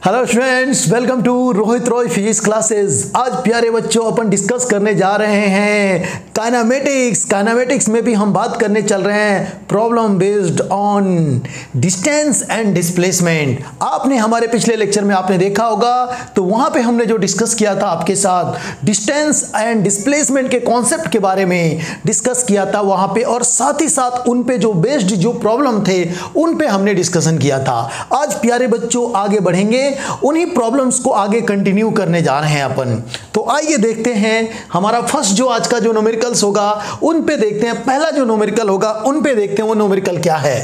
Hello students, welcome to Rohit Roy physics classes. आज प्यारे बच्चों अपन डिस्कस करने जा रहे हैं काइनेमेटिक्स में भी हम बात करने चल रहे हैं problem based on distance and displacement. आपने हमारे पिछले लेक्चर में आपने देखा होगा, तो वहां पे हमने जो डिस्कस किया था आपके साथ डिस्टेंस एंड डिस्प्लेसमेंट के कॉन्सेप्ट के बारे में डिस्कस किया था वहां पे, और साथ ही साथ उन पे जो बेस्ड जो प्रॉब्लम थे उन पे हमने डिस्कशन किया था। आज प्यारे बच्चों आगे बढ़ेंगे, उन्हीं प्रॉब्लम्स को आगे कंटिन्यू करने जा रहे हैं अपन। तो आइए देखते हैं हमारा फर्स्ट जो आज का जो न्यूमेरिकल्स होगा उन पे देखते हैं। पहला जो न्यूमेरिकल होगा उन पे देखते हैं वो न्यूमेरिकल क्या है।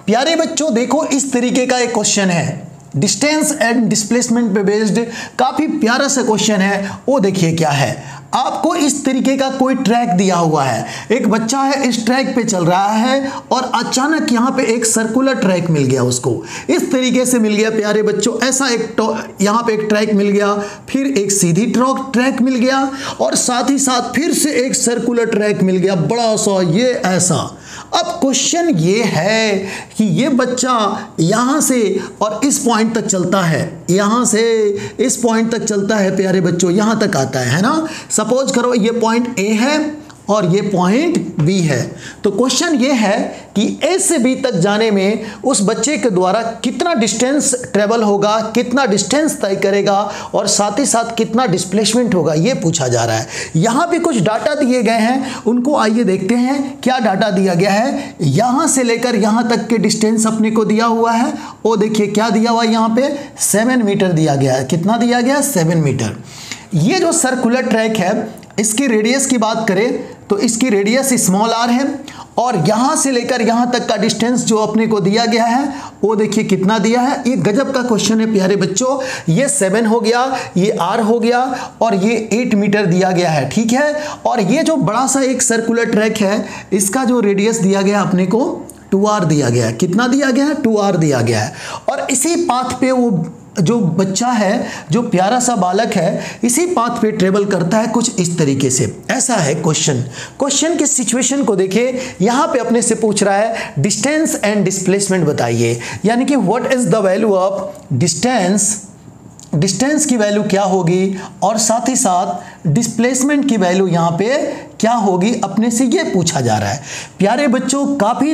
प्यारे बच्चों देखो, इस तरीके का एक क्वेश्चन है डिस्टेंस एंड डिस्प्लेसमेंट पे बेस्ड, काफी प्यारा सा क्वेश्चन है। वो देखिए क्या है, आपको इस तरीके का कोई ट्रैक दिया हुआ है, एक बच्चा है इस ट्रैक पे चल रहा है और अचानक यहाँ पे एक सर्कुलर ट्रैक मिल गया उसको, इस तरीके से मिल गया प्यारे बच्चों। ऐसा एक यहाँ पे एक ट्रैक मिल गया, फिर एक सीधी ट्रैक मिल गया और साथ ही साथ फिर से एक सर्कुलर ट्रैक मिल गया बड़ा सा, ये ऐसा। अब क्वेश्चन ये है कि ये बच्चा यहाँ से और इस पॉइंट तक चलता है, यहाँ से इस पॉइंट तक चलता है प्यारे बच्चों, यहाँ तक आता है ना। सपोज करो ये पॉइंट ए है और ये पॉइंट बी है, तो क्वेश्चन ये है कि ए से बी तक जाने में उस बच्चे के द्वारा कितना डिस्टेंस ट्रेवल होगा, कितना डिस्टेंस तय करेगा और साथ ही साथ कितना डिस्प्लेसमेंट होगा, ये पूछा जा रहा है। यहाँ भी कुछ डाटा दिए गए हैं, उनको आइए देखते हैं क्या डाटा दिया गया है। यहाँ से लेकर यहाँ तक के डिस्टेंस अपने को दिया हुआ है, वो देखिए क्या दिया हुआ है, यहाँ पे 7 मीटर दिया गया है। कितना दिया गया है? 7 मीटर। ये जो सर्कुलर ट्रैक है इसकी रेडियस की बात करें तो इसकी रेडियस स्मॉल आर है और यहाँ से लेकर यहाँ तक का डिस्टेंस जो अपने को दिया गया है वो देखिए कितना दिया है। ये गजब का क्वेश्चन है प्यारे बच्चों। ये 7 हो गया, ये आर हो गया और ये 8 मीटर दिया गया है, ठीक है। और ये जो बड़ा सा एक सर्कुलर ट्रैक है इसका जो रेडियस दिया गया अपने को 2r दिया गया है। कितना दिया गया है? 2r दिया गया है। और इसी पाथ पे वो जो बच्चा है, जो प्यारा सा बालक है, इसी पाथ पे ट्रेवल करता है कुछ इस तरीके से। ऐसा है क्वेश्चन की सिचुएशन को देखिए, यहाँ पे अपने से पूछ रहा है डिस्टेंस एंड डिस्प्लेसमेंट बताइए, यानी कि what is the value of distance की वैल्यू क्या होगी और साथ ही साथ डिस्प्लेसमेंट की वैल्यू यहाँ पे क्या होगी, अपने से ये पूछा जा रहा है। प्यारे बच्चों काफ़ी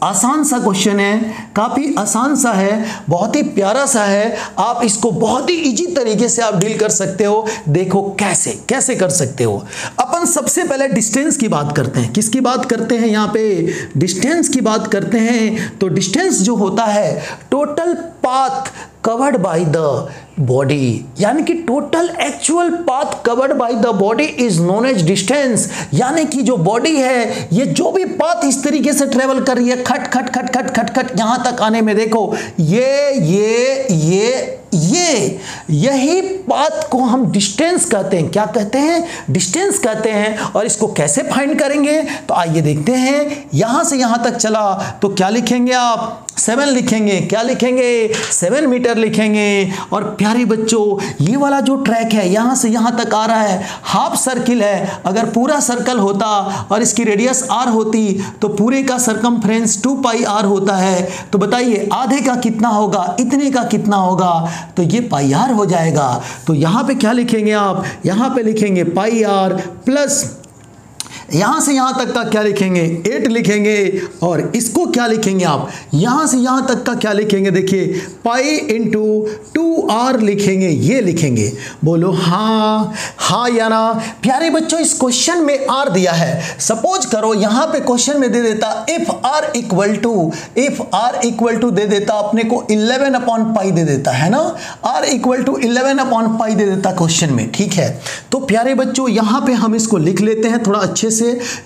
आसान सा क्वेश्चन है, काफ़ी आसान सा है, बहुत ही प्यारा सा है। आप इसको बहुत ही इजी तरीके से आप डील कर सकते हो। देखो कैसे कैसे कर सकते हो। अपन सबसे पहले डिस्टेंस की बात करते हैं। किसकी बात करते हैं? यहाँ पे डिस्टेंस की बात करते हैं। तो डिस्टेंस जो होता है total path covered by the body, यानी कि total actual path covered by the body is known as distance. यानी कि जो बॉडी है ये जो भी पाथ इस तरीके से ट्रेवल कर रही है, खट खट खट खट खट खट यहां तक आने में देखो यही पाथ को हम डिस्टेंस कहते हैं। क्या कहते हैं? डिस्टेंस कहते हैं। और इसको कैसे फाइंड करेंगे तो आइए देखते हैं। यहां से यहां तक चला तो क्या लिखेंगे आप? 7 लिखेंगे। क्या लिखेंगे? 7 मीटर लिखेंगे। और प्यारे बच्चों ये वाला जो ट्रैक है यहां से यहां तक आ रहा है, हाफ सर्किल है। अगर पूरा सर्कल होता और इसकी रेडियस r होती तो पूरे का सरकमफ्रेंस 2πr होता है। तो बताइए आधे का कितना होगा, इतने का कितना होगा? तो ये πr हो जाएगा। तो यहां पे क्या लिखेंगे आप? यहां पे लिखेंगे πr प्लस यहां से यहां तक का क्या लिखेंगे? 8 लिखेंगे। और इसको क्या लिखेंगे आप? यहां से यहां तक का क्या लिखेंगे? देखिए पाई इंटू 2r लिखेंगे, ये लिखेंगे। बोलो हाँ हाँ या ना। प्यारे बच्चों इस क्वेश्चन में r दिया है। सपोज करो यहां पे क्वेश्चन में दे देता इफ r इक्वल टू दे देता अपने को 11/π दे देता है ना, r इक्वल टू 11/π दे देता क्वेश्चन में, ठीक है। तो प्यारे बच्चों यहां पे हम इसको लिख लेते हैं थोड़ा अच्छे से।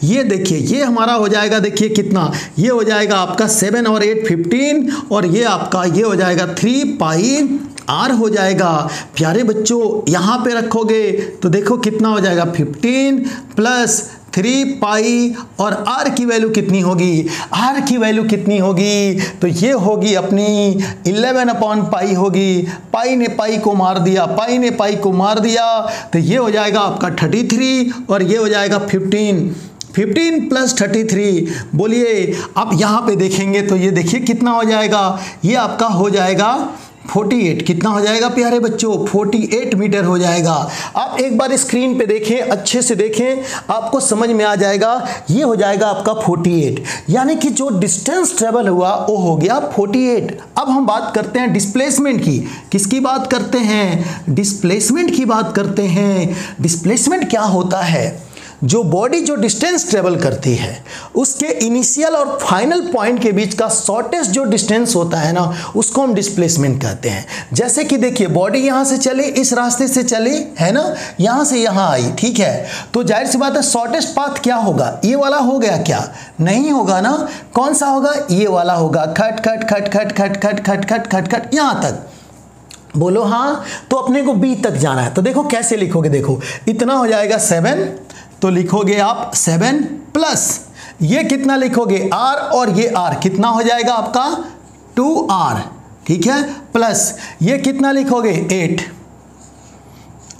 ये देखिए ये हमारा हो जाएगा, देखिए कितना, ये हो जाएगा आपका 7 और 8 15 और ये आपका ये हो जाएगा 3πr हो जाएगा। प्यारे बच्चों यहाँ पे रखोगे तो देखो कितना हो जाएगा 15 प्लस 3π और r की वैल्यू कितनी होगी? r की वैल्यू कितनी होगी? तो ये होगी अपनी 11/π होगी। पाई ने पाई को मार दिया, पाई ने पाई को मार दिया, तो ये हो जाएगा आपका 33 और ये हो जाएगा 15 प्लस 33। बोलिए आप यहाँ पे देखेंगे तो ये देखिए कितना हो जाएगा, ये आपका हो जाएगा 48 कितना हो जाएगा प्यारे बच्चों? 48 मीटर हो जाएगा। आप एक बार स्क्रीन पे देखें, अच्छे से देखें, आपको समझ में आ जाएगा। ये हो जाएगा आपका 48, यानी कि जो डिस्टेंस ट्रेवल हुआ वो हो गया 48। अब हम बात करते हैं डिस्प्लेसमेंट की। किसकी बात करते हैं? डिस्प्लेसमेंट की बात करते हैं। डिस्प्लेसमेंट क्या होता है? जो बॉडी जो डिस्टेंस ट्रेवल करती है उसके इनिशियल और फाइनल पॉइंट के बीच का शॉर्टेस्ट जो डिस्टेंस होता है ना, उसको हम डिस्प्लेसमेंट कहते हैं। जैसे कि देखिए, बॉडी यहां से चली, इस रास्ते से चली, है ना, यहां से यहां आई, ठीक है, तो जाहिर सी बात है शॉर्टेस्ट पाथ क्या होगा? ये वाला हो गया क्या? नहीं होगा ना। कौन सा होगा? ये वाला होगा। खट खट खट खट खट खट खट खट खट खट यहां तक। बोलो हाँ। तो अपने को बी तक जाना है, तो देखो कैसे लिखोगे। देखो इतना हो जाएगा 7, तो लिखोगे आप 7 प्लस ये कितना लिखोगे? R, और ये R कितना हो जाएगा आपका? 2R, ठीक है, प्लस ये कितना लिखोगे? 8,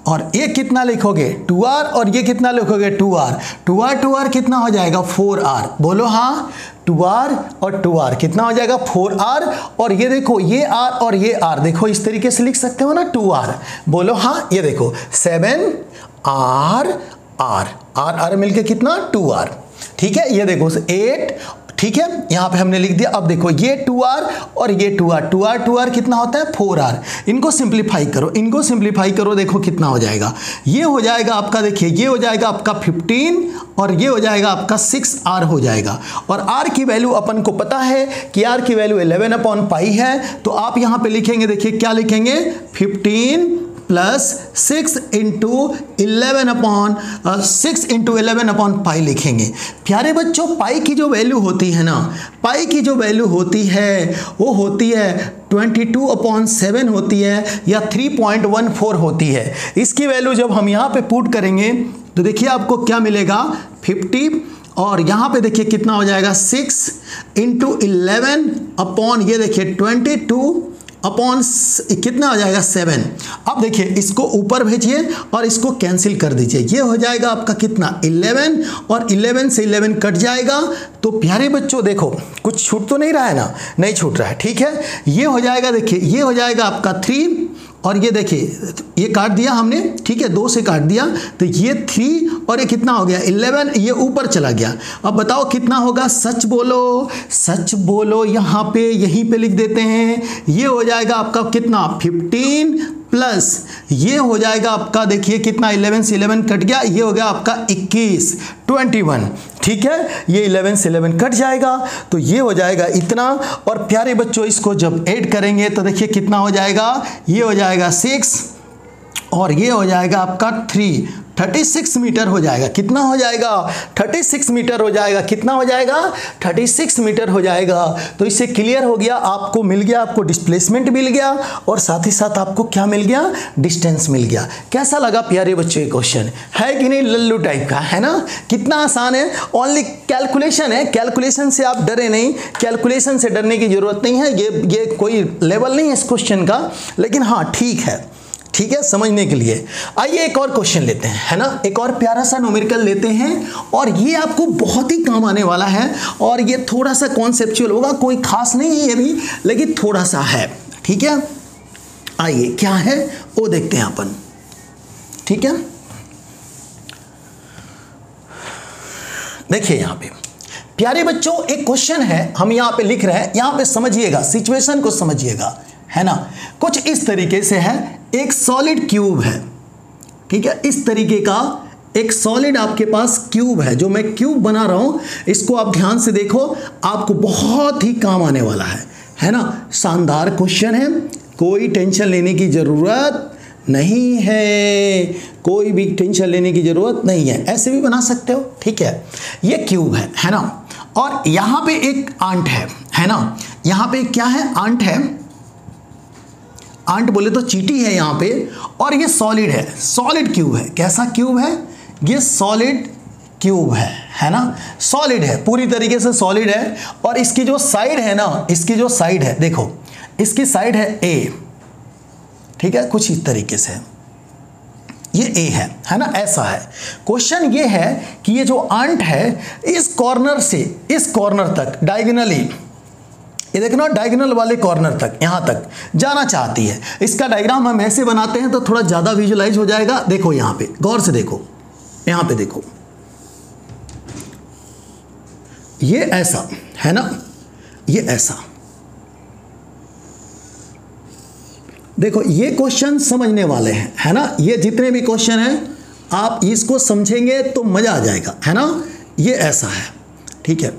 और ये कितना लिखोगे? 2R, और ये कितना लिखोगे? 2R। 2R कितना हो जाएगा? 4R। बोलो हाँ। 2R और 2R कितना हो जाएगा? 4R। और ये देखो, ये R और ये R, देखो इस तरीके से लिख सकते हो ना, 2R। बोलो हाँ। ये देखो 7R R मिलके कितना? 2R, ठीक है। ये देखो 8, ठीक है, यहां पे हमने लिख दिया। अब देखो ये 2R और ये 2R कितना होता है? 4R। इनको सिंप्लीफाई करो, इनको सिंप्लीफाई करो, देखो कितना हो जाएगा। ये हो जाएगा आपका, देखिए ये हो जाएगा आपका 15, और ये हो जाएगा आपका 6R हो जाएगा। और R की वैल्यू अपन को पता है कि R की वैल्यू 11/पाई है, तो आप यहां पे लिखेंगे, देखिए क्या लिखेंगे? 15 प्लस 6 इंटू 11/पाई लिखेंगे। प्यारे बच्चों, पाई की जो वैल्यू होती है ना, पाई की जो वैल्यू होती है वो होती है 22/7 होती है, या 3.14 होती है। इसकी वैल्यू जब हम यहाँ पे पुट करेंगे तो देखिए आपको क्या मिलेगा? 50, और यहाँ पे देखिए कितना हो जाएगा? 6 इंटू 11 ये देखिए 22 कितना हो जाएगा? 7। अब देखिए इसको ऊपर भेजिए और इसको कैंसिल कर दीजिए। ये हो जाएगा आपका कितना? 11, और 11 से 11 कट जाएगा। तो प्यारे बच्चों देखो, कुछ छूट तो नहीं रहा है ना? नहीं छूट रहा है, ठीक है। ये हो जाएगा, देखिए ये हो जाएगा आपका 3, और ये देखिए ये काट दिया हमने, ठीक है, 2 से काट दिया, तो ये 3 और ये कितना हो गया? 11, ये ऊपर चला गया। अब बताओ कितना होगा? सच बोलो, सच बोलो, यहाँ पे यहीं पे लिख देते हैं। ये हो जाएगा आपका कितना? 15 प्लस ये हो जाएगा आपका, देखिए कितना? 11 से 11 कट गया, ये हो गया आपका 21, ठीक है। ये 11 से 11 कट जाएगा, तो ये हो जाएगा इतना। और प्यारे बच्चों इसको जब ऐड करेंगे तो देखिए कितना हो जाएगा? ये हो जाएगा 6, और ये हो जाएगा आपका 3, 36 मीटर हो जाएगा। कितना हो जाएगा? 36 मीटर हो जाएगा। कितना हो जाएगा? 36 मीटर हो जाएगा। तो इससे क्लियर हो गया, आपको मिल गया, आपको डिस्प्लेसमेंट मिल गया, और साथ ही साथ आपको क्या मिल गया? डिस्टेंस मिल गया। कैसा लगा प्यारे बच्चों ये क्वेश्चन? है कि नहीं? लल्लू टाइप का है ना? कितना आसान है, ओनली कैलकुलेशन है। कैलकुलेशन से आप डरे नहीं, कैलकुलेशन से डरने की जरूरत नहीं है। ये कोई लेवल नहीं है इस क्वेश्चन का, लेकिन हाँ ठीक है, ठीक है, समझने के लिए। आइए एक और क्वेश्चन लेते हैं, है ना, एक और प्यारा सा न्यूमेरिकल लेते हैं, और ये आपको बहुत ही काम आने वाला है, और ये थोड़ा सा कॉन्सेप्चुअल होगा, कोई खास नहीं है ये भी, लेकिन थोड़ा सा है, ठीक है। आइए क्या है वो देखते हैं अपन, ठीक है। देखिए यहां पे प्यारे बच्चों एक क्वेश्चन है, हम यहां पे लिख रहे हैं, यहां पे समझिएगा, सिचुएशन को समझिएगा, है ना। कुछ इस तरीके से है, एक सॉलिड क्यूब है, ठीक है, इस तरीके का एक सॉलिड आपके पास क्यूब है। जो मैं क्यूब बना रहा हूं, इसको आप ध्यान से देखो, आपको बहुत ही काम आने वाला है ना। शानदार क्वेश्चन है, कोई टेंशन लेने की जरूरत नहीं है, कोई भी टेंशन लेने की जरूरत नहीं है, ऐसे भी बना सकते हो, ठीक है। ये क्यूब है ना, और यहां पे एक आंट है ना, यहां पे क्या है? आंट है, आंट बोले तो चींटी है यहाँ पे, और ये सॉलिड है, सॉलिड क्यूब है। कैसा क्यूब है? ये सॉलिड क्यूब है ना, सॉलिड है, पूरी तरीके से सॉलिड है। और इसकी जो साइड है ना, इसकी जो साइड है, देखो इसकी साइड है ए, ठीक है, कुछ इस तरीके से ये ए है ना, ऐसा है। क्वेश्चन ये है कि ये जो आंट है, इस कॉर्नर से इस कॉर्नर तक डायगोनली ये देखना डायगोनल वाले कॉर्नर तक, यहाँ तक जाना चाहती है। इसका डायग्राम हम ऐसे बनाते हैं तो थोड़ा ज़्यादा विजुलाइज हो जाएगा। देखो यहाँ पे गौर से देखो, यहाँ पे देखो, ये ऐसा है ना, ये ऐसा। देखो ये क्वेश्चन समझने वाले हैं, है ना। ये जितने भी क्वेश्चन हैं आप इसको समझेंगे तो मज़ा आ जाएगा, है ना। ये ऐसा है, ठीक है,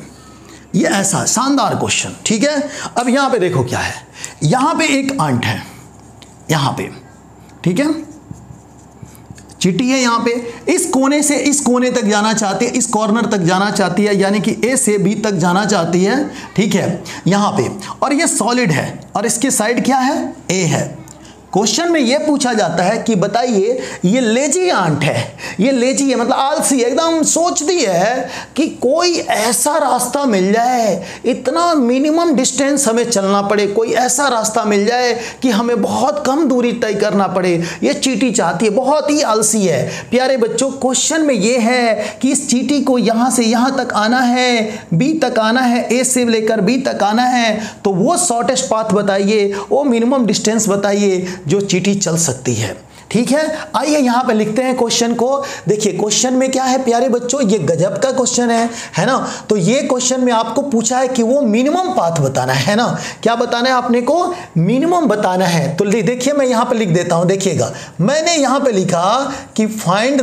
ये ऐसा शानदार क्वेश्चन, ठीक है। अब यहाँ पे देखो क्या है, यहाँ पे एक आंट है, यहाँ पे, ठीक है, चींटी है यहाँ पे, इस कोने से इस कोने तक जाना चाहती है, इस कॉर्नर तक जाना चाहती है, यानी कि ए से बी तक जाना चाहती है, ठीक है, यहाँ पे। और ये सॉलिड है और इसके साइड क्या है, ए है। क्वेश्चन में ये पूछा जाता है कि बताइए ये लेजी आंट है, ये लेजी है मतलब आलसी, एकदम सोचती है कि कोई ऐसा रास्ता मिल जाए, इतना मिनिमम डिस्टेंस हमें चलना पड़े, कोई ऐसा रास्ता मिल जाए कि हमें बहुत कम दूरी तय करना पड़े। ये चींटी चाहती है, बहुत ही आलसी है। प्यारे बच्चों क्वेश्चन में ये है कि इस चींटी को यहाँ से यहाँ तक आना है, बी तक आना है, ए से लेकर बी तक आना है, तो वो शॉर्टेस्ट पाथ बताइए, वो मिनिमम डिस्टेंस बताइए जो चींटी चल सकती है, ठीक है। आइए यहां पे लिखते हैं क्वेश्चन को। देखिए क्वेश्चन में क्या है प्यारे बच्चों, ये गजब का क्वेश्चन है ना। तो ये क्वेश्चन में आपको पूछा है कि वो मिनिमम पाथ बताना है ना। क्या बताना है आपने को, मिनिमम बताना है। तो देखिए मैं यहां पे लिख देता हूं, देखिएगा मैंने यहां पे लिखा कि फाइंड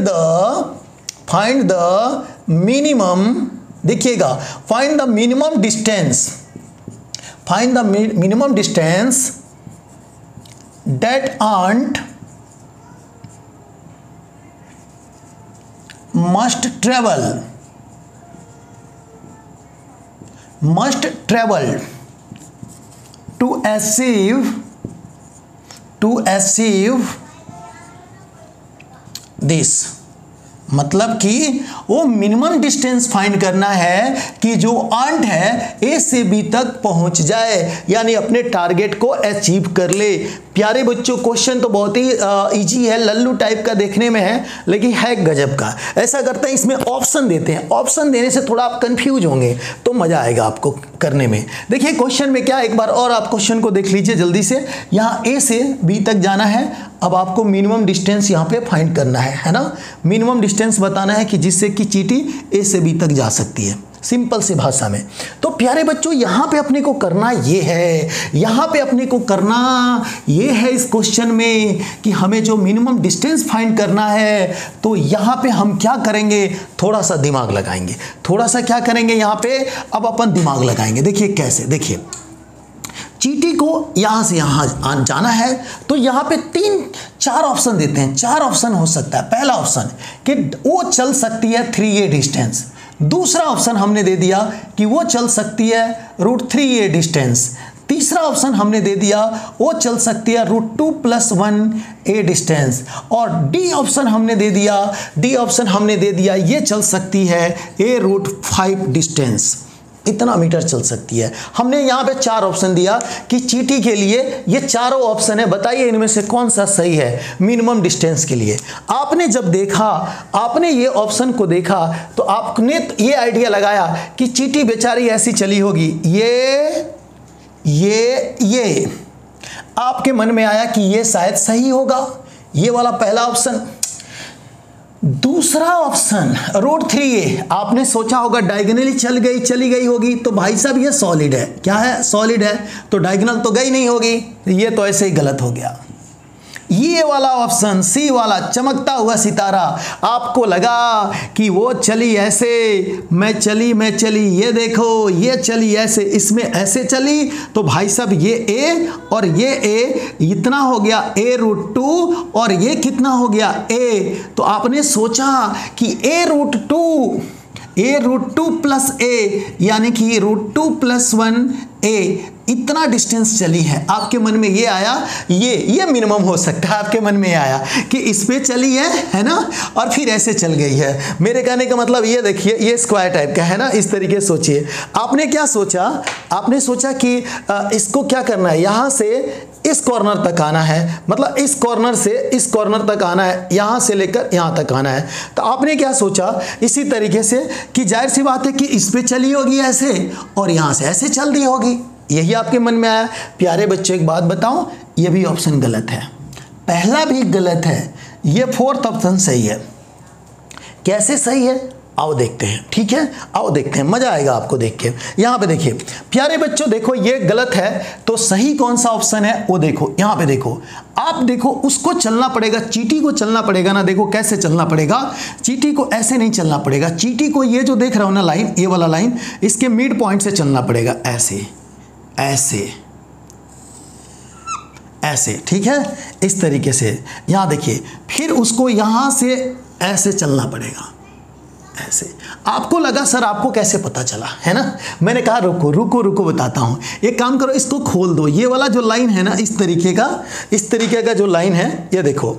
द मिनिमम, देखिएगा find the minimum distance, find the minimum distance that ant must travel to achieve this। मतलब कि वो मिनिमम डिस्टेंस फाइंड करना है कि जो आंट है ए से बी तक पहुंच जाए, यानी अपने टारगेट को अचीव कर ले। प्यारे बच्चों क्वेश्चन तो बहुत ही इजी है, लल्लू टाइप का देखने में है, लेकिन है गजब का। ऐसा करते हैं इसमें ऑप्शन देते हैं, ऑप्शन देने से थोड़ा आप कंफ्यूज होंगे तो मज़ा आएगा आपको करने में। देखिए क्वेश्चन में क्या, एक बार और आप क्वेश्चन को देख लीजिए जल्दी से। यहाँ ए से बी तक जाना है, अब आपको मिनिमम डिस्टेंस यहाँ पे फाइंड करना है ना। मिनिमम डिस्टेंस बताना है कि जिससे कि चींटी ए से बी तक जा सकती है, सिंपल सी भाषा में। तो प्यारे बच्चों यहाँ पे अपने को करना ये है, यहाँ पे अपने को करना ये है इस क्वेश्चन में कि हमें जो मिनिमम डिस्टेंस फाइंड करना है, तो यहाँ पे हम क्या करेंगे, थोड़ा सा दिमाग लगाएंगे। थोड़ा सा क्या करेंगे यहाँ पे, अब अपन दिमाग लगाएंगे। देखिए कैसे, देखिए चींटी को यहाँ से यहाँ जाना है, तो यहाँ पे 3-4 ऑप्शन देते हैं। 4 ऑप्शन हो सकता है। पहला ऑप्शन कि वो चल सकती है 3a डिस्टेंस। दूसरा ऑप्शन हमने दे दिया कि वो चल सकती है √3a डिस्टेंस। तीसरा ऑप्शन हमने दे दिया वो चल सकती है √2+1a डिस्टेंस। और डी ऑप्शन हमने दे दिया, ये चल सकती है a√5 डिस्टेंस, इतना मीटर चल सकती है। हमने यहाँ पे 4 ऑप्शन दिया कि चींटी के लिए ये चारों ऑप्शन है, बताइए इनमें से कौन सा सही है मिनिमम डिस्टेंस के लिए। आपने जब देखा, आपने ये ऑप्शन को देखा, तो आपने ये आइडिया लगाया कि चींटी बेचारी ऐसी चली होगी, ये आपके मन में आया कि ये शायद सही होगा, ये वाला पहला ऑप्शन। दूसरा ऑप्शन √3a, आपने सोचा होगा डायगोनली चली गई होगी, तो भाई साहब ये सॉलिड है। क्या है, सॉलिड है, तो डायगोनल तो गई नहीं होगी, ये तो ऐसे ही गलत हो गया। ये वाला ऑप्शन सी वाला चमकता हुआ सितारा, आपको लगा कि वो चली ऐसे, मैं चली, ये देखो ये चली ऐसे, इसमें ऐसे चली, तो भाई साहब ये ए और ये ए, इतना हो गया a√2 और ये कितना हो गया a। तो आपने सोचा कि a√2+a यानी कि √2+1a इतना डिस्टेंस चली है। आपके मन में ये आया, ये मिनिमम हो सकता है। आपके मन में आया कि इस पे चली है ना, और फिर ऐसे चल गई है। मेरे कहने का मतलब ये देखिए, ये स्क्वायर टाइप का है ना, इस तरीके से सोचिए। आपने क्या सोचा, आपने सोचा कि इसको क्या करना है, यहाँ से इस कॉर्नर तक आना है, मतलब इस कॉर्नर से इस कॉर्नर तक आना है, यहाँ से लेकर यहाँ तक आना है। तो आपने क्या सोचा इसी तरीके से कि जाहिर सी बात है कि इस पे चली होगी ऐसे, और यहाँ से ऐसे चल दी होगी, यही आपके मन में आया। प्यारे बच्चों एक बात बताऊं, ये भी ऑप्शन गलत है, पहला भी गलत है, ये फोर्थ ऑप्शन सही है। कैसे सही है आओ देखते हैं, ठीक है, आओ देखते हैं, मजा आएगा आपको देख के। यहाँ पे देखिए प्यारे बच्चों, देखो ये गलत है तो सही कौन सा ऑप्शन है वो देखो, यहाँ पे देखो, आप देखो उसको चलना पड़ेगा, चींटी को चलना पड़ेगा ना। देखो कैसे चलना पड़ेगा, चींटी को ऐसे नहीं चलना पड़ेगा, चींटी को ये जो देख रहा हो ना लाइन, ये वाला लाइन, इसके मिड पॉइंट से चलना पड़ेगा, ऐसे ऐसे ऐसे, ठीक है, इस तरीके से। यहाँ देखिए, फिर उसको यहाँ से ऐसे चलना पड़ेगा, ऐसे। आपको लगा सर आपको कैसे पता चला, है ना, मैंने कहा रुको रुको रुको बताता हूँ। एक काम करो, इसको खोल दो, ये वाला जो लाइन है ना, इस तरीके का जो लाइन है, ये देखो,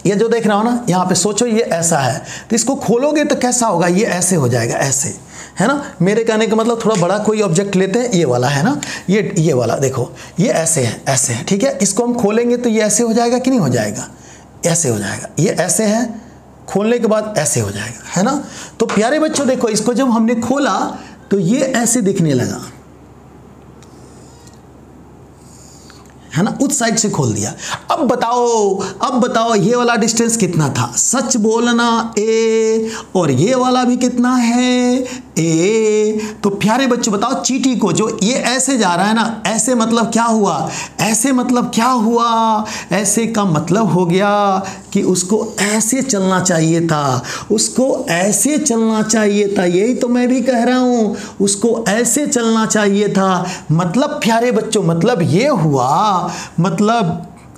ये जो देख रहा हो ना, यहाँ पे सोचो ये ऐसा है, तो इसको खोलोगे तो कैसा होगा, ये ऐसे हो जाएगा, ऐसे, है ना। मेरे कहने का मतलब थोड़ा बड़ा कोई ऑब्जेक्ट लेते हैं, ये वाला है ना, ये वाला देखो, ये ऐसे है, ठीक है। इसको हम खोलेंगे तो ये ऐसे हो जाएगा कि नहीं हो जाएगा, ऐसे हो जाएगा, ये ऐसे है, खोलने के बाद ऐसे हो जाएगा, है ना। तो प्यारे बच्चों देखो, इसको जब हमने खोला तो ये ऐसे दिखने लगा, है ना, उस साइड से खोल दिया। अब बताओ ये वाला डिस्टेंस कितना था, सच बोलना ए, और ये वाला भी कितना है ए। तो प्यारे बच्चों बताओ, चींटी को जो ये ऐसे जा रहा है ना, ऐसे मतलब क्या हुआ, ऐसे मतलब क्या हुआ, ऐसे का मतलब हो गया कि उसको ऐसे चलना चाहिए था, उसको ऐसे चलना चाहिए था, यही तो मैं भी कह रहा हूं, उसको ऐसे चलना चाहिए था। मतलब प्यारे बच्चों, मतलब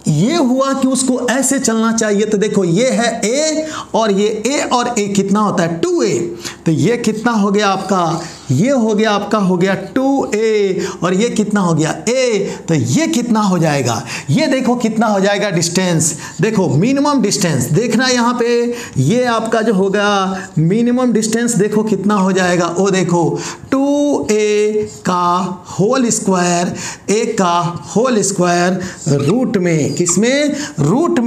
ये हुआ कि उसको ऐसे चलना चाहिए। तो देखो ये है ए, और ये ए और ए कितना होता है 2a, तो ये कितना हो गया आपका, ये हो गया आपका, हो गया 2a, और ये कितना हो गया a, तो ये कितना हो जाएगा, ये देखो कितना हो जाएगा डिस्टेंस। देखो मिनिमम डिस्टेंस देखना यहाँ पे, ये आपका जो होगा मिनिमम डिस्टेंस देखो कितना हो जाएगा, वो देखो 2a का होल स्क्वायर, a का होल स्क्वायर रूट में, किसमें, रूट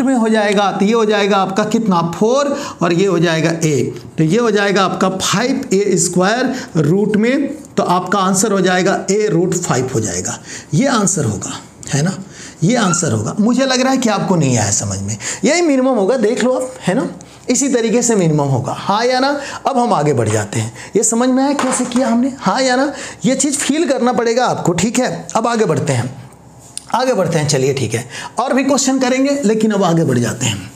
में हो जाएगा। तो ये हो जाएगा आपका कितना 4, और ये हो जाएगा a, तो ये हो जाएगा आपका 5a स्क्वायर रूट में। तो आपका आंसर हो जाएगा a√5 हो जाएगा, ये आंसर होगा, है ना, ये आंसर होगा। मुझे लग रहा है कि आपको नहीं आया समझ में, यही मिनिमम होगा, देख लो आप, है ना, इसी तरीके से मिनिमम होगा, हाँ या ना। अब हम आगे बढ़ जाते हैं, ये समझ में आया कैसे किया हमने, हाँ या ना, ये चीज़ फील करना पड़ेगा आपको, ठीक है। अब आगे बढ़ते हैं, चलिए ठीक है, और भी क्वेश्चन करेंगे, लेकिन अब आगे बढ़ जाते हैं।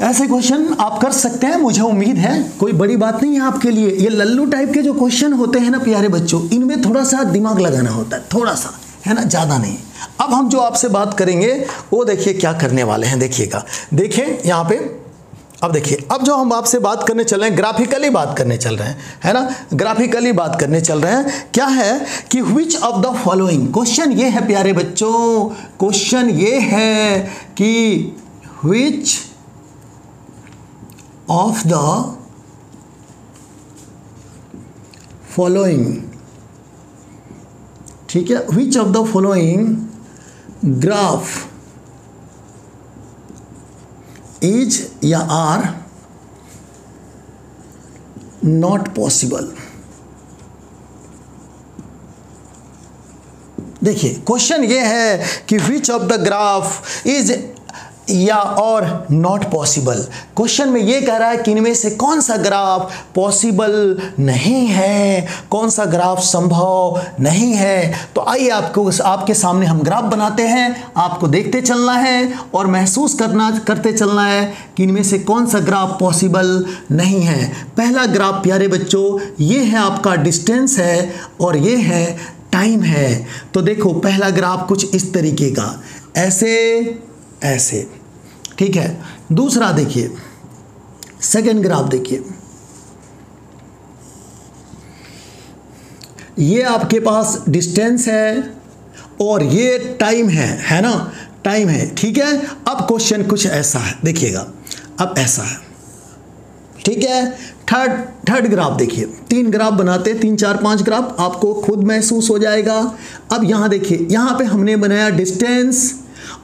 ऐसे क्वेश्चन आप कर सकते हैं, मुझे उम्मीद है कोई बड़ी बात नहीं है आपके लिए। ये लल्लू टाइप के जो क्वेश्चन होते हैं ना प्यारे बच्चों, इनमें थोड़ा सा दिमाग लगाना होता है, थोड़ा सा, है ना, ज़्यादा नहीं। अब हम जो आपसे बात करेंगे वो देखिए क्या करने वाले हैं, देखिएगा, देखें यहाँ पे। अब देखिए, अब जो हम आपसे बात करने चल रहे हैं, ग्राफिकली बात करने चल रहे हैं, है ना, ग्राफिकली बात करने चल रहे हैं। क्या है कि which of the following, question ये है प्यारे बच्चों, क्वेश्चन ये है कि व्हिच ऑफ द फॉलोइंग, ठीक है, which of the following graph is या आर नॉट पॉसिबल। देखिए क्वेश्चन ये है कि which of the graph is या और नॉट पॉसिबल। क्वेश्चन में ये कह रहा है कि इनमें से कौन सा ग्राफ पॉसिबल नहीं है, कौन सा ग्राफ संभव नहीं है। तो आइए आपके सामने हम ग्राफ बनाते हैं, आपको देखते चलना है और महसूस करते चलना है कि इनमें से कौन सा ग्राफ पॉसिबल नहीं है। पहला ग्राफ प्यारे बच्चों ये है आपका डिस्टेंस है और ये है टाइम है। तो देखो पहला ग्राफ कुछ इस तरीके का, ऐसे, ठीक है। दूसरा देखिए, सेकंड ग्राफ देखिए, ये आपके पास डिस्टेंस है और ये टाइम है ना, टाइम है, ठीक है। अब क्वेश्चन कुछ ऐसा है, देखिएगा, अब ऐसा है, ठीक है। थर्ड ग्राफ देखिए, 3 ग्राफ बनाते, 3 4 5 ग्राफ, आपको खुद महसूस हो जाएगा। अब यहाँ देखिए, यहाँ पे हमने बनाया डिस्टेंस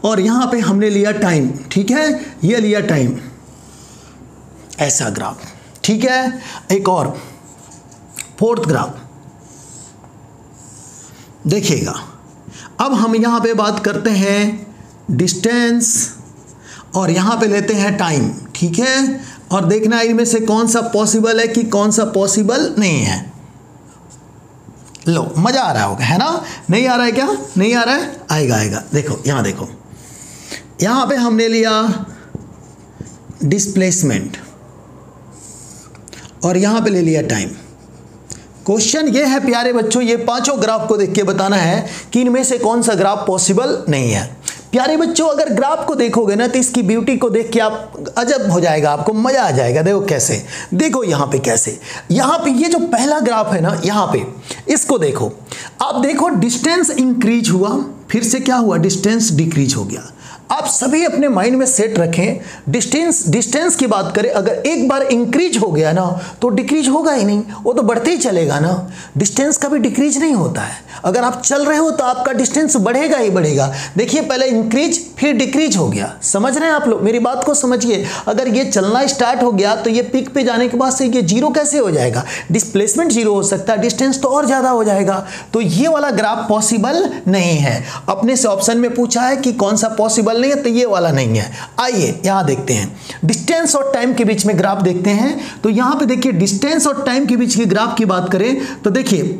और यहाँ पे हमने लिया टाइम, ठीक है, ये लिया टाइम, ऐसा ग्राफ, ठीक है। एक और फोर्थ ग्राफ, देखिएगा, अब हम यहाँ पे बात करते हैं डिस्टेंस और यहाँ पे लेते हैं टाइम, ठीक है, और देखना है इनमें से कौन सा पॉसिबल है कि कौन सा पॉसिबल नहीं है। लो, मज़ा आ रहा होगा, है ना? नहीं आ रहा है क्या? नहीं आ रहा है? आएगा आएगा। देखो यहाँ, देखो यहाँ पे हमने लिया डिस्प्लेसमेंट और यहाँ पे ले लिया टाइम। क्वेश्चन ये है प्यारे बच्चों, ये पांचों ग्राफ को देख के बताना है कि इनमें से कौन सा ग्राफ पॉसिबल नहीं है। प्यारे बच्चों, अगर ग्राफ को देखोगे ना तो इसकी ब्यूटी को देख के आप अजब हो जाएगा, आपको मज़ा आ जाएगा। देखो कैसे, देखो यहाँ पे कैसे, यहाँ पे ये जो पहला ग्राफ है ना, यहाँ पे इसको देखो, आप देखो डिस्टेंस इंक्रीज हुआ, फिर से क्या हुआ, डिस्टेंस डिक्रीज हो गया। आप सभी अपने माइंड में सेट रखें, डिस्टेंस की बात करें, अगर एक बार इंक्रीज हो गया ना तो डिक्रीज होगा ही नहीं, वो तो बढ़ते ही चलेगा ना। डिस्टेंस कभी डिक्रीज नहीं होता है। अगर आप चल रहे हो तो आपका डिस्टेंस बढ़ेगा ही बढ़ेगा। देखिए, पहले इंक्रीज फिर डिक्रीज हो गया। समझ रहे हैं आप लोग? मेरी बात को समझिए। अगर ये चलना स्टार्ट हो गया तो ये पिक पे जाने के बाद से ये जीरो कैसे हो जाएगा? डिस्प्लेसमेंट जीरो हो सकता है, डिस्टेंस तो और ज़्यादा हो जाएगा। तो ये वाला ग्राफ पॉसिबल नहीं है। अपने से ऑप्शन में पूछा है कि कौन सा पॉसिबल नहीं है, तो ये वाला नहीं है। आइए यहां देखते हैं, डिस्टेंस और टाइम के बीच में ग्राफ देखते हैं। तो यहां पे देखिए, डिस्टेंस और टाइम के बीच के ग्राफ की बात करें तो देखिए,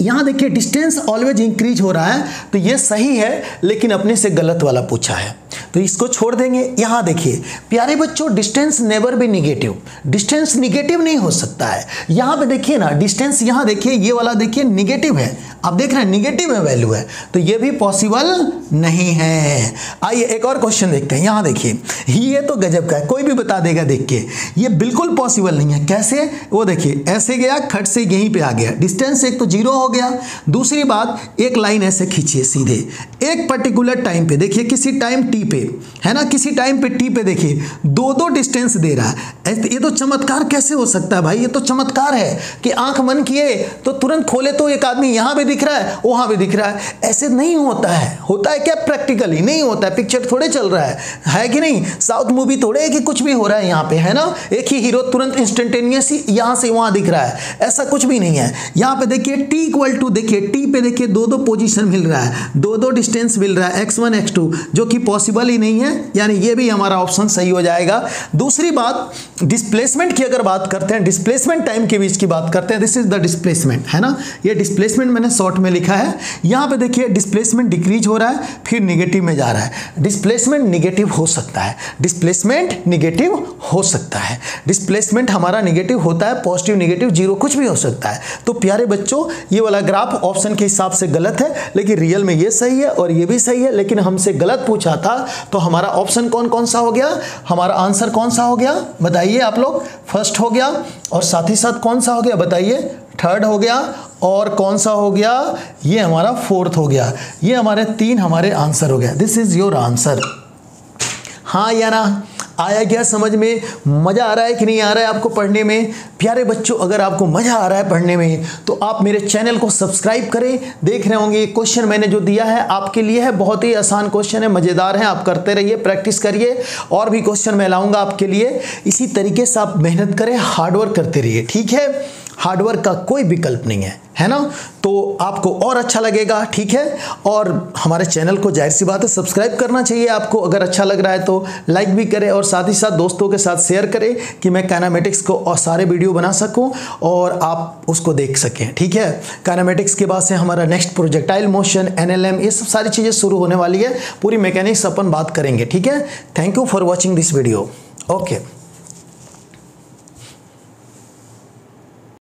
यहां देखिए डिस्टेंस ऑलवेज इंक्रीज हो रहा है, तो ये सही है, लेकिन अपने से गलत वाला पूछा है तो इसको छोड़ देंगे। यहां देखिए प्यारे बच्चों, distance never be negative, distance negative नहीं हो सकता है। यहां पे देखिए ना, डिस्टेंस यहां देखिए, ये वाला देखिए निगेटिव है, आप देख रहे हैं निगेटिव में वैल्यू है, तो ये भी पॉसिबल नहीं है। आइए एक और क्वेश्चन देखते हैं। यहां देखिए, ये तो गजब का है, कोई भी बता देगा देख के, ये बिल्कुल पॉसिबल नहीं है। कैसे? वो देखिए, ऐसे गया, खट से यहीं पे आ गया, डिस्टेंस एक तो जीरो हो गया। दूसरी बात, एक लाइन ऐसे खींचिए सीधे, एक पर्टिकुलर टाइम पे देखिए, किसी टाइम टी पे, है ना, किसी टाइम पे टी पे देखिए दो डिस्टेंस दे रहा है। ये तो चमत्कार कैसे हो सकता है भाई? ये तो चमत्कार है कि आंख बंद किए तो तुरंत खोले तो एक आदमी यहां पे दिख रहा है, वहां पे दिख रहा है। ऐसे नहीं होता है। होता है क्या? प्रैक्टिकली नहीं होता है। पिक्चर थोड़े चल रहा है कि नहीं? साउथ मूवी थोड़े है कि कुछ भी हो रहा है यहाँ पे, है ना, एक ही हीरो तुरंत इंस्टेंटेनियस ही यहां से वहां दिख रहा है, ऐसा कुछ भी नहीं है। यहाँ पे देखिए टी इक्वल टू, देखिए टी पे देखिए दो पोजीशन मिल रहा है, दो डिस्टेंस मिल रहा है, x1 x2, जो कि पॉसिबल ही नहीं है, यानी ये भी हमारा ऑप्शन सही हो जाएगा। दूसरी बात, डिस्प्लेसमेंट की अगर बात करते हैं, डिस्प्लेसमेंट टाइम के बीच की बात करते हैं, दिस इज द डिस्प्लेसमेंट, है ना, ये डिस्प्लेसमेंट मैंने शॉर्ट में लिखा है। यहाँ पे देखिए डिस्प्लेसमेंट डिक्रीज हो रहा है, फिर निगेटिव में जा रहा है। डिस्प्लेसमेंट निगेटिव हो सकता है, डिस्प्लेसमेंट निगेटिव हो सकता है, डिस्प्लेसमेंट हमारा निगेटिव होता है, पॉजिटिव निगेटिव जीरो कुछ भी हो सकता है। तो प्यारे बच्चों, ये वाला ग्राफ ऑप्शन के हिसाब से गलत है, लेकिन रियल में ये सही है और ये भी सही है, लेकिन हमसे गलत पूछा था। तो हमारा ऑप्शन कौन सा हो गया, हमारा आंसर कौन सा हो गया बताइए आप लोग? फर्स्ट हो गया, और साथ ही साथ कौन सा हो गया बताइए? थर्ड हो गया, और कौन सा हो गया? ये हमारा फोर्थ हो गया। ये हमारे तीन हमारे आंसर हो गया। This is your answer. हाँ या ना? आया क्या समझ में? मज़ा आ रहा है कि नहीं आ रहा है आपको पढ़ने में? प्यारे बच्चों, अगर आपको मज़ा आ रहा है पढ़ने में तो आप मेरे चैनल को सब्सक्राइब करें। देख रहे होंगे ये क्वेश्चन मैंने जो दिया है आपके लिए है, बहुत ही आसान क्वेश्चन है, मज़ेदार है, आप करते रहिए, प्रैक्टिस करिए, और भी क्वेश्चन मैं लाऊंगा आपके लिए। इसी तरीके से आप मेहनत करें, हार्डवर्क करते रहिए, ठीक है? हार्डवर्क का कोई विकल्प नहीं है ना? तो आपको और अच्छा लगेगा, ठीक है? और हमारे चैनल को जाहिर सी बात है सब्सक्राइब करना चाहिए आपको। अगर अच्छा लग रहा है तो लाइक भी करें, और साथ ही साथ दोस्तों के साथ शेयर करें कि मैं काइनेमेटिक्स को और सारे वीडियो बना सकूं और आप उसको देख सकें, ठीक है? काइनेमेटिक्स के बाद से हमारा नेक्स्ट प्रोजेक्टाइल मोशन, NLM, ये सब सारी चीज़ें शुरू होने वाली है। पूरी मैकेनिक्स अपन बात करेंगे, ठीक है? Thank you for watching this video. Okay.